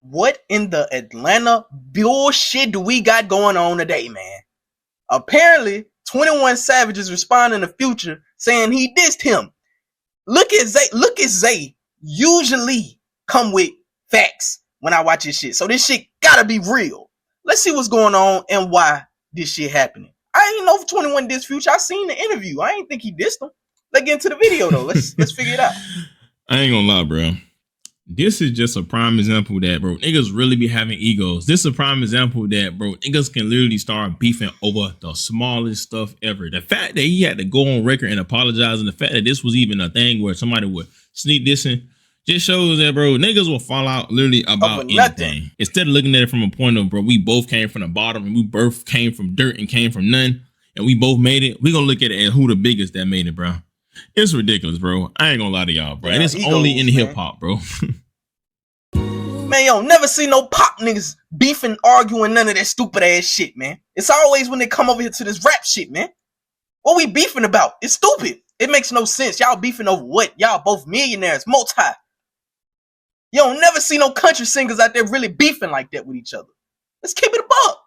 What in the Atlanta bullshit do we got going on today, man? Apparently, 21 Savage is responding to Future saying he dissed him. Look at Zay usually come with facts when I watch this shit. So this shit gotta be real. Let's see what's going on and why this shit happening. I ain't know if 21 dissed Future. I seen the interview. I ain't think he dissed him. Let's get into the video though. Let's figure it out. I ain't gonna lie, bro. This is just a prime example that, bro, niggas really be having egos. This is a prime example that, bro, niggas can literally start beefing over the smallest stuff ever. The fact that he had to go on record and apologize, and the fact that this was even a thing where somebody would sneak dissing, just shows that, bro, niggas will fall out literally about anything. Instead of looking at it from a point of, bro, we both came from the bottom and we both came from dirt and came from none, and we both made it, we gonna look at it as who the biggest that made it, bro. It's ridiculous, bro. I ain't gonna lie to y'all, bro. Yeah, and it's egos, only in hip hop, bro. Man, yo, never see no pop niggas beefing, arguing, none of that stupid ass shit, man. It's always when they come over here to this rap shit, man. What we beefing about? It's stupid. It makes no sense. Y'all beefing over what? Y'all both millionaires, multi. You don't never see no country singers out there really beefing like that with each other. Let's keep it a buck.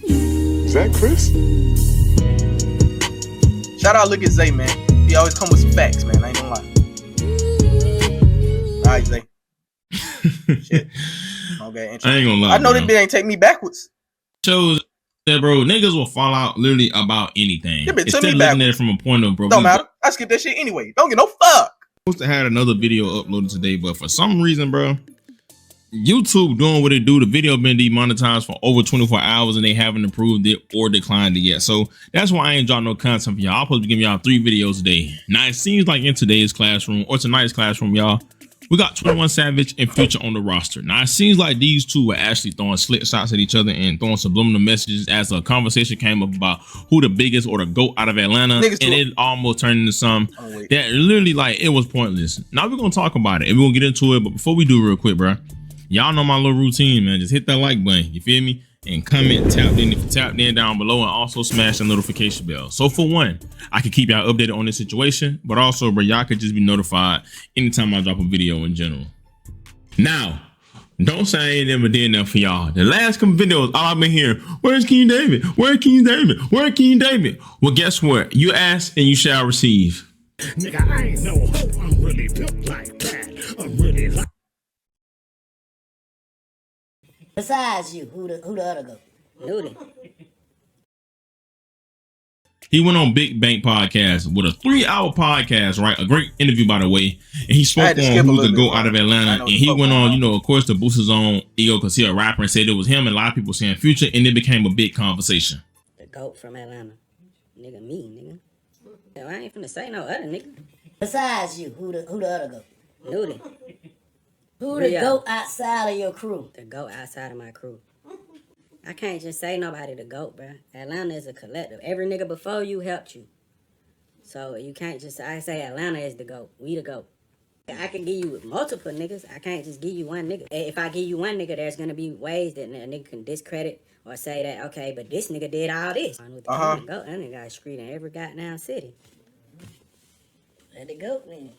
Is that Chris? Shout out, look at Zay, man. He always come with some facts, man. I ain't gonna lie. All right, Zay. Shit. Okay, I ain't gonna lie. I know this bit ain't take me backwards. Shows that, bro, niggas will fall out literally about anything. Instead of looking at it from a point of, bro, don't matter. I skip that shit anyway. Don't get no fuck. Supposed to have another video uploaded today, but for some reason, bro, YouTube doing what it do. The video been demonetized for over 24 hours and they haven't approved it or declined it yet. So that's why I ain't dropped no content for y'all. I'm supposed to be giving y'all 3 videos a day. Now it seems like in today's classroom or tonight's classroom, y'all, we got 21 Savage and Future on the roster. Now it seems like these two were actually throwing slick shots at each other and throwing subliminal messages as a conversation came up about who the biggest or the GOAT out of Atlanta. And it almost turned into something that literally, like, it was pointless. Now we're gonna talk about it and we're gonna get into it. But before we do, real quick, bro, y'all know my little routine, man. Just hit that like button, you feel me? And comment, tap in if you tapped in down below, and also smash the notification bell. So for one, I can keep y'all updated on this situation, but also, bro, y'all could just be notified anytime I drop a video in general. Now, don't say I ain't never did nothing for y'all. The last couple videos, all I've been hearing, where's King David? Where's King David? Where's King David? Well, guess what? You ask and you shall receive. Nigga, I ain't no hope. I'm really built like that. I'm really like. Besides you, who the other go? Nudie. He went on Big Bank Podcast with a 3-hour podcast, right? A great interview, by the way. And he spoke on who's the GOAT out of Atlanta. And he went on, you know, of course, to boost his own ego because he's a rapper and said it was him. And a lot of people saying Future, and it became a big conversation. The GOAT from Atlanta. Nigga, me, nigga. Yo, I ain't finna say no other nigga. Besides you, who the other go? Nudie. Who the GOAT outside of your crew? The GOAT outside of my crew. I can't just say nobody the GOAT, bro. Atlanta is a collective. Every nigga before you helped you. So you can't just, I say Atlanta is the GOAT. We the GOAT. I can give you multiple niggas. I can't just give you one nigga. If I give you one nigga, there's going to be ways that a nigga can discredit or say that, okay, but this nigga did all this. With the GOAT, that nigga got a street in every goddamn city. Let it go, man.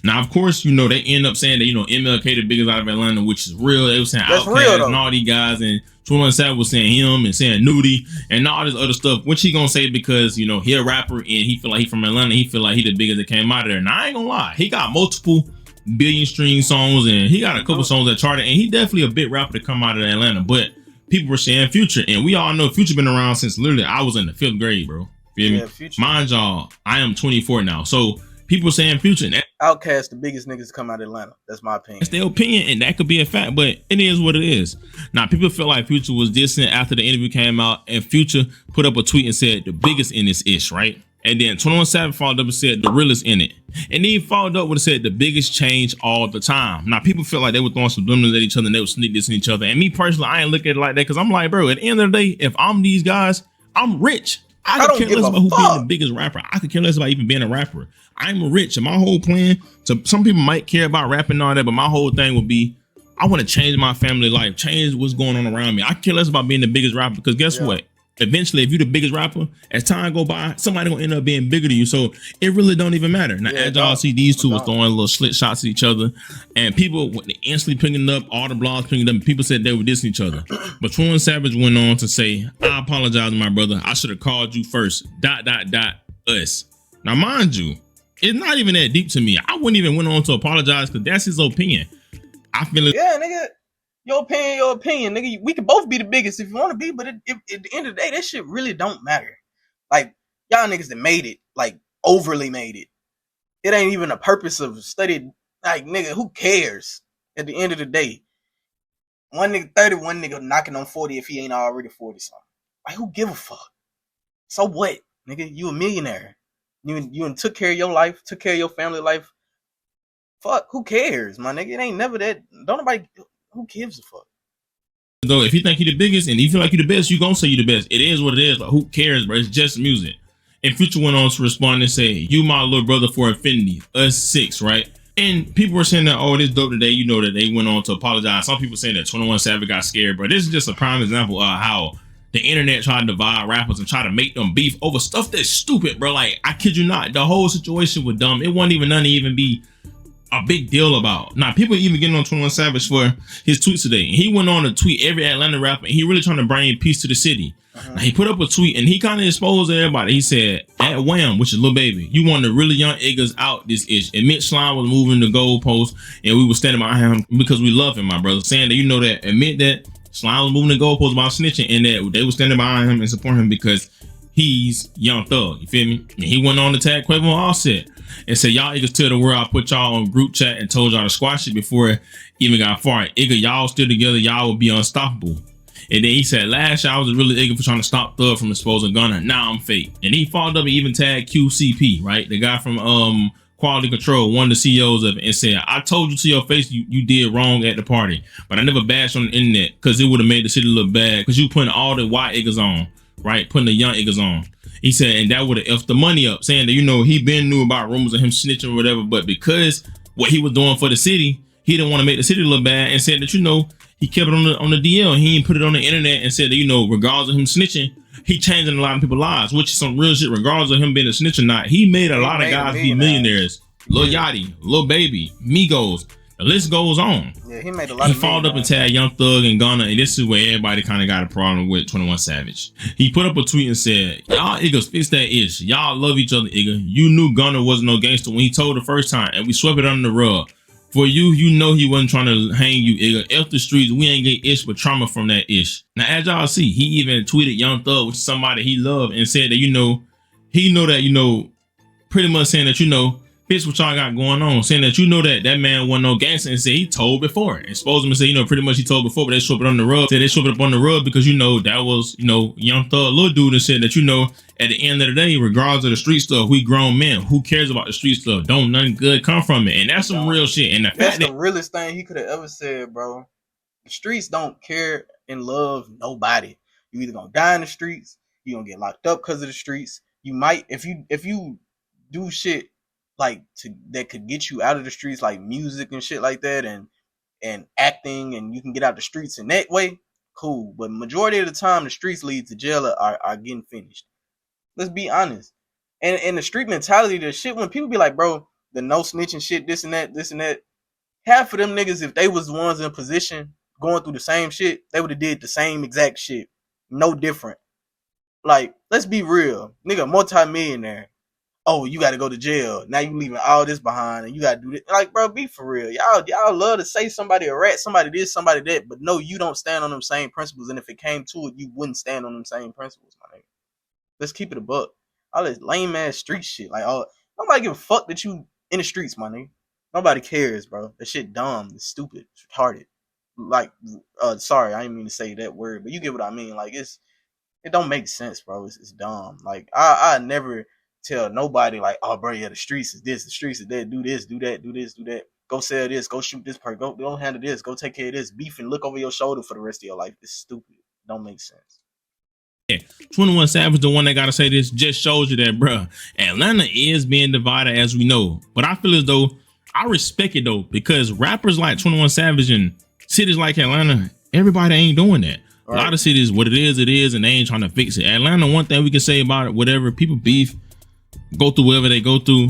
Now, of course, you know, they end up saying that, you know, MLK the biggest out of Atlanta, which is real. They were saying Outkast and all these guys, and 21 Savage was saying him and saying Nudie and all this other stuff, which he gonna say because, you know, he a rapper and he feel like he from Atlanta. He feel like he the biggest that came out of there. Now, I ain't gonna lie. He got multiple billion stream songs and he got a couple songs that charted, and he definitely a big rapper to come out of Atlanta. But people were saying Future, and we all know Future been around since literally I was in the 5th grade, bro. Feel me? Mind y'all, I am 24 now. So people saying Future. Outkast, the biggest niggas come out of Atlanta. That's my opinion. It's their opinion, and that could be a fact, but it is what it is. Now, people feel like Future was dissing after the interview came out, and Future put up a tweet and said the biggest in this ish, right? And then 21 Savage followed up and said the realest in it. And then he followed up with said the biggest change all the time. Now, people feel like they were throwing subliminals at each other and they were sneak dissing each other. And me personally, I ain't look at it like that because I'm like, bro, at the end of the day, if I'm these guys, I'm rich. I could care less about who being the biggest rapper. I could care less about even being a rapper. I'm rich, and my whole plan, so some people might care about rapping and all that, but my whole thing would be, I want to change my family life, change what's going on around me. I care less about being the biggest rapper because guess what? Eventually, if you're the biggest rapper, as time go by, somebody gonna end up being bigger than you. So it really don't even matter. Now, as y'all see, these two was throwing little slit shots at each other, and people instantly picking up, all the blogs picking up, and people said they were dissing each other. But 21 Savage went on to say, I apologize, my brother. I should have called you first. ... Us. Now, mind you, it's not even that deep to me. I wouldn't even went on to apologize because that's his opinion. I feel it. Yeah, nigga. Your opinion, nigga. We can both be the biggest if you want to be, but at the end of the day, that shit really don't matter. Like, y'all niggas that made it, like, overly made it. It ain't even a purpose of study. Like, nigga, who cares? At the end of the day, one nigga 30, one nigga knocking on 40 if he ain't already 40 something. Like, who give a fuck? So what, nigga? You a millionaire. You took care of your life, took care of your family life. Fuck, who cares, my nigga? It ain't never that. Don't nobody. Who gives a fuck? Though, if you think you the biggest and you feel like you the best, you gonna say you the best. It is what it is. Like, who cares, bro? It's just music. And Future went on to respond and say, "You my little brother for infinity, us 6, right?" And people were saying that, oh, this dope today. You know that they went on to apologize. Some people saying that 21 Savage got scared, but this is just a prime example of how the internet tried to divide rappers and try to make them beef over stuff that's stupid, bro. Like, I kid you not, the whole situation was dumb. It wasn't even nothing to even be a big deal about. Now, people even getting on 21 Savage for his tweets today. He went on to tweet every Atlanta rapper, and he really trying to bring peace to the city. Now, he put up a tweet, and he kind of exposed everybody. He said, at Wham, which is Lil Baby, you want the really young niggas out this ish. Admit Slime was moving the goalpost, and we were standing behind him because we love him, my brother. Saying that, you know that, admit that Slime was moving the goalpost about snitching, and that they were standing behind him and supporting him because he's Young Thug, you feel me? And he went on to tag Quavo and Offset and said, y'all niggas tell the world I put y'all on group chat and told y'all to squash it before it even got far. Igga, y'all still together, y'all will be unstoppable. And then he said, last year I was really Igga for trying to stop Thug from exposing Gunna. Now I'm fake. And he followed up and even tagged QCP, right? The guy from Quality Control, one of the CEOs of it, and said, I told you to your face you did wrong at the party, but I never bashed on the internet because it would have made the city look bad because you putting all the white Iggas on, right? Putting the young Iggas on. He said, and that would have effed the money up, saying that, you know, he been knew about rumors of him snitching or whatever, but because what he was doing for the city, he didn't want to make the city look bad, and said that, you know, he kept it on the DL. He didn't put it on the internet and said that, you know, regardless of him snitching, he changing a lot of people's lives, which is some real shit, regardless of him being a snitch or not. He made a lot of guys be millionaires. Lil Yachty, Lil Baby, Migos. The list goes on. Yeah, he made a lot. He followed up and tagged Young Thug and Gunna, and this is where everybody kind of got a problem with 21 Savage. He put up a tweet and said, y'all Iggas fix that ish. Y'all love each other, Igga. You knew Gunna wasn't no gangster when he told the first time, and we swept it under the rug. For you know he wasn't trying to hang you, Igga. F the streets, we ain't get ish but trauma from that ish. Now, as y'all see, he even tweeted Young Thug, which is somebody he loved, and said that, you know, he know that, you know, pretty much saying that, you know, bitch, what y'all got going on, saying that, you know, that man wasn't no gangster, and said he told before, exposed him and said, you know, pretty much he told before, but they swept it on the rug. Said they swept it up on the rug because, you know, that was, you know, Young Thug, little dude, and said that, you know, at the end of the day, regardless of the street stuff, we grown men. Who cares about the street stuff? Don't nothing good come from it, and that's some real shit. And that's the realest thing he could have ever said, bro. The streets don't care and love nobody. You either gonna die in the streets, you gonna get locked up because of the streets. You might, if you do shit like that could get you out of the streets, like music and shit like that, and acting, and you can get out the streets in that way, cool. But majority of the time, the streets lead to jail are getting finished. Let's be honest. And the street mentality, the shit when people be like, bro, the no snitching shit, this and that. Half of them niggas, if they was the ones in position going through the same shit, they would have did the same exact shit, no different. Like, let's be real, nigga, multi-millionaire. Oh, you got to go to jail. Now you leaving all this behind, and you got to do this. Like, bro, be for real. Y'all love to say somebody a rat, somebody this, somebody that, but no, you don't stand on them same principles. And if it came to it, you wouldn't stand on them same principles, my nigga. Let's keep it a buck. All this lame ass street shit. Like, nobody give a fuck that you in the streets, my nigga. Nobody cares, bro. That shit dumb. It's stupid. It's retarded. Like, sorry, I didn't mean to say that word, but you get what I mean. Like, it don't make sense, bro. It's dumb. Like, I never tell nobody, like, oh, bro, yeah, the streets is this, the streets is that, do this, do that, do this, do that. Go sell this, go shoot this person, go handle this, go take care of this. Beef and look over your shoulder for the rest of your life. It's stupid. Don't make sense. Yeah, 21 Savage, the one that gotta say this, just shows you that, bruh, Atlanta is being divided, as we know. But I feel as though I respect it though, because rappers like 21 Savage and cities like Atlanta, everybody ain't doing that. A lot of cities, what it is, and they ain't trying to fix it. Atlanta, one thing we can say about it, whatever people beef, go through whatever they go through.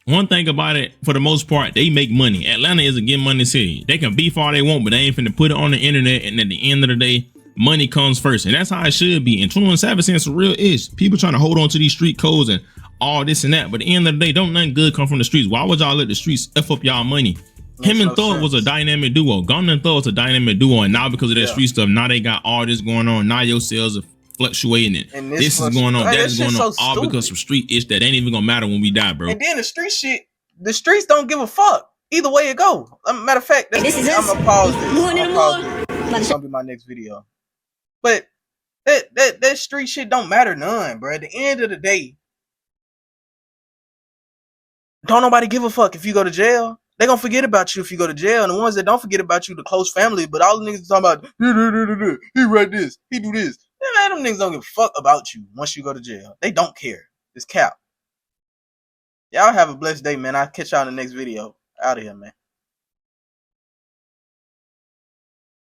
One thing about it, for the most part, they make money. Atlanta is a get money city. They can beef all they want, but they ain't finna put it on the internet. And at the end of the day, money comes first, and that's how it should be. And 21 Savage saying some real ish. People trying to hold on to these street codes and all this and that, but at the end of the day, don't nothing good come from the streets. Why would y'all let the streets f up y'all money? Him and Thug was a dynamic duo. Gunna and Thug was a dynamic duo, and now because of that street stuff, now they got all this going on. Now your sales are fluctuating, and this is going on, that is going on, all because of street ish that ain't even gonna matter when we die, bro. And then the street shit, the streets don't give a fuck either way it go. Matter of fact, I'm gonna pause this. This is gonna be my next video. But that street shit don't matter none, bro. At the end of the day, don't nobody give a fuck if you go to jail. They gonna forget about you if you go to jail. And the ones that don't forget about you, the close family, but all the niggas talking about, he read this, he do this. Man, them niggas don't give a fuck about you once you go to jail. They don't care. It's cap. Y'all have a blessed day, man. I'll catch y'all in the next video. Out of here, man.